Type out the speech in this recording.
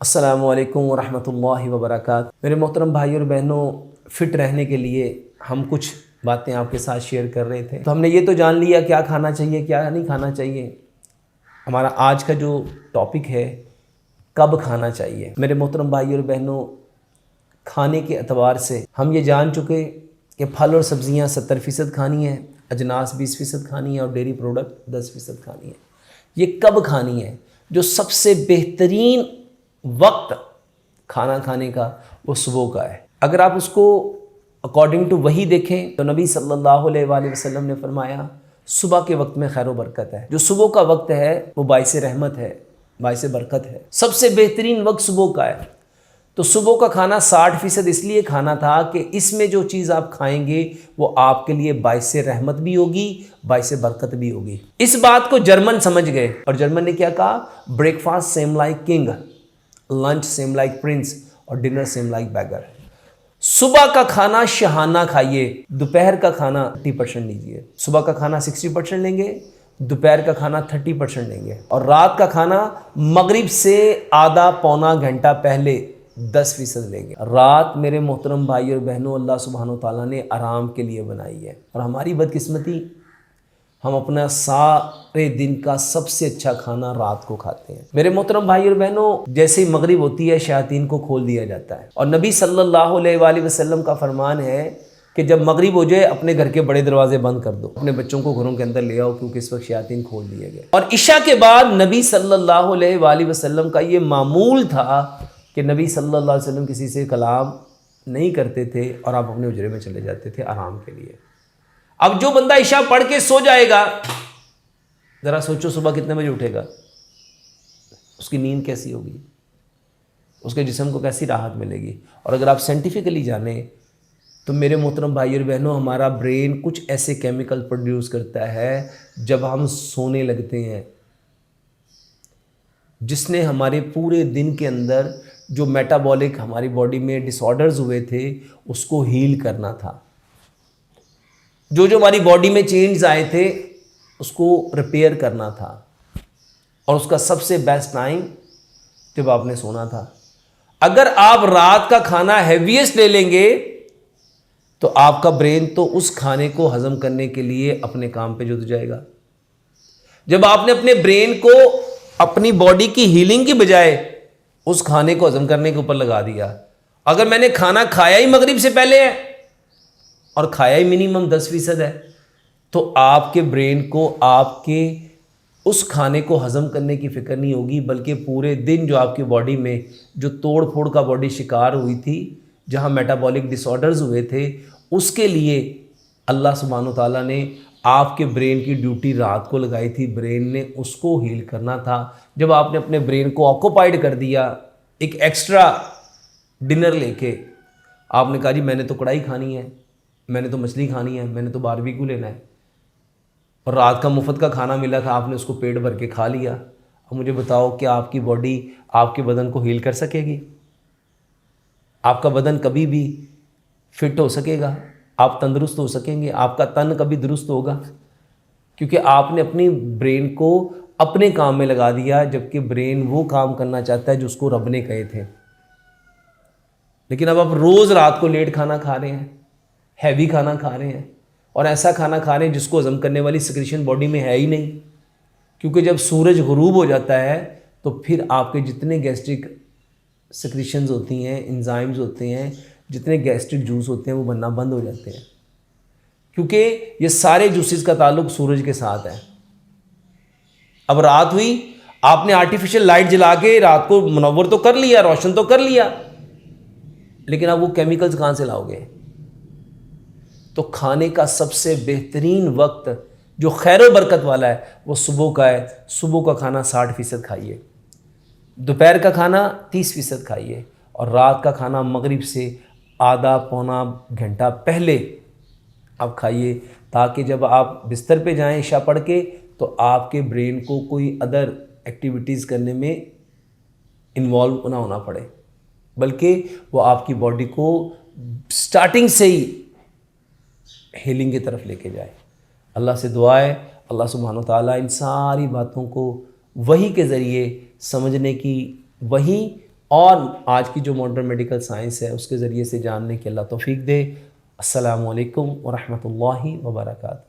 अस्सलामुअलैकुम वरहमतुल्लाहि वबरकातुहू। मेरे मोहतरम भाई और बहनों, फ़िट रहने के लिए हम कुछ बातें आपके साथ शेयर कर रहे थे। तो हमने ये तो जान लिया क्या खाना चाहिए क्या नहीं खाना चाहिए। हमारा आज का जो टॉपिक है, कब खाना चाहिए। मेरे मोहतरम भाई और बहनों, खाने के एतबार से हम ये जान चुके कि फल और सब्ज़ियाँ 70% खानी है, अजनास 20% खानी है और डेयरी प्रोडक्ट 10% खानी है। ये कब खानी है? जो सबसे बेहतरीन वक्त खाना खाने का वो सुबह का है। अगर आप उसको अकॉर्डिंग टू वही देखें तो नबी सल्लल्लाहु अलैहि वसल्लम ने फरमाया सुबह के वक्त में खैर बरकत है। जो सुबह का वक्त है वो बाइसे रहमत है, बाइसे बरकत है। सबसे बेहतरीन वक्त सुबह का है। तो सुबह का खाना 60% इसलिए खाना था कि इसमें जो चीज़ आप खाएंगे वो आपके लिए बाइसे रहमत भी होगी, बाइसे बरकत भी होगी। इस बात को जर्मन समझ गए और जर्मन ने क्या कहा? Breakfast same like king, lunch same like Prince और डिनर सेम लाइक बैगर। सुबह का खाना शहाना खाइए, दोपहर का खाना 30% लीजिए। सुबह का खाना 60% लेंगे, दोपहर का खाना 30% लेंगे और रात का खाना मगरिब से आधा पौना घंटा पहले 10% लेंगे। रात मेरे मोहतरम भाई और बहनों अल्लाह सुब्हानो तआला ने आराम के लिए बनाई है और हमारी बदकिस्मती हम अपना सारे दिन का सबसे अच्छा खाना रात को खाते हैं। मेरे मोहतरम भाई और बहनों, जैसे ही मगरिब होती है शयातीन को खोल दिया जाता है और नबी सल्लल्लाहु अलैहि वसल्लम का फरमान है कि जब मगरिब हो जाए अपने घर के बड़े दरवाजे बंद कर दो, अपने बच्चों को घरों के अंदर ले आओ क्योंकि इस वक्त शयातीन खोल दिए गए। और इशा के बाद नबी सल्लल्लाहु अलैहि वसल्लम का ये मामूल था कि नबी सल्लल्लाहु अलैहि वसल्लम किसी से कलाम नहीं करते थे और आप अपने हुजरे में चले जाते थे आराम के लिए। अब जो बंदा इशा पढ़ के सो जाएगा, जरा सोचो सुबह कितने बजे उठेगा, उसकी नींद कैसी होगी, उसके जिस्म को कैसी राहत मिलेगी। और अगर आप साइंटिफिकली जाने तो मेरे मोहतरम भाई और बहनों, हमारा ब्रेन कुछ ऐसे केमिकल प्रोड्यूस करता है जब हम सोने लगते हैं, जिसने हमारे पूरे दिन के अंदर जो मेटाबॉलिक हमारी बॉडी में डिसऑर्डर्स हुए थे उसको हील करना था। जो जो हमारी बॉडी में चेंज आए थे उसको रिपेयर करना था और उसका सबसे बेस्ट टाइम जब आपने सोना था। अगर आप रात का खाना हैवीएस्ट ले लेंगे तो आपका ब्रेन तो उस खाने को हजम करने के लिए अपने काम पे जुट जाएगा। जब आपने अपने ब्रेन को अपनी बॉडी की हीलिंग की बजाय उस खाने को हजम करने के ऊपर लगा दिया, अगर मैंने खाना खाया ही मगरिब से पहले है और खाया ही मिनिमम 10% है, तो आपके ब्रेन को आपके उस खाने को हजम करने की फिक्र नहीं होगी, बल्कि पूरे दिन जो आपकी बॉडी में जो तोड़ फोड़ का बॉडी शिकार हुई थी, जहां मेटाबॉलिक डिसऑर्डर्स हुए थे, उसके लिए अल्लाह सुब्हानो तआला ने आपके ब्रेन की ड्यूटी रात को लगाई थी। ब्रेन ने उसको हील करना था। जब आपने अपने ब्रेन को ऑक्यूपाइड कर दिया एक एक्स्ट्रा डिनर लेके, आपने कहा जी मैंने तो कढ़ाई खानी है, मैंने तो मछली खानी है, मैंने तो बारबेक्यू लेना है, और रात का मुफ्त का खाना मिला था, आपने उसको पेट भर के खा लिया। अब मुझे बताओ क्या आपकी बॉडी आपके बदन को हील कर सकेगी? आपका बदन कभी भी फिट हो सकेगा? आप तंदुरुस्त हो सकेंगे? आपका तन कभी दुरुस्त होगा? क्योंकि आपने अपनी ब्रेन को अपने काम में लगा दिया, जबकि ब्रेन वो काम करना चाहता है जो उसको रब ने कहे थे। लेकिन अब आप रोज़ रात को लेट खाना खा रहे हैं, हैवी खाना खा रहे हैं और ऐसा खाना खा रहे हैं जिसको हजम करने वाली सिक्रीशन बॉडी में है ही नहीं। क्योंकि जब सूरज गुरूब हो जाता है तो फिर आपके जितने गैस्ट्रिक सिक्रीशंस होती हैं, एंजाइम्स होते हैं, जितने गैस्ट्रिक जूस होते हैं वो बनना बंद हो जाते हैं, क्योंकि ये सारे जूसेस का ताल्लुक सूरज के साथ है। अब रात हुई, आपने आर्टिफिशियल लाइट जला के रात को मुनव्वर तो कर लिया, रोशन तो कर लिया, लेकिन अब वो केमिकल्स कहाँ से लाओगे? तो खाने का सबसे बेहतरीन वक्त जो खैर बरकत वाला है वो सुबह का है। सुबह का खाना 60% खाइए, दोपहर का खाना 30% खाइए और रात का खाना मगरिब से आधा पौना घंटा पहले आप खाइए, ताकि जब आप बिस्तर पे जाएं इशा पढ़ के तो आपके ब्रेन को कोई अदर एक्टिविटीज़ करने में इन्वॉल्व ना होना पड़े, बल्कि वो आपकी बॉडी को स्टार्टिंग से ही हीलिंग की तरफ लेके जाए। अल्लाह से दुआ है अल्लाह सुब्हानो तआला इन सारी बातों को वही के ज़रिए समझने की, वही और आज की जो मॉडर्न मेडिकल साइंस है उसके ज़रिए से जानने की अल्लाह तौफीक दे। अस्सलामु अलैकुम व रहमतुल्लाहि व बरकातहू।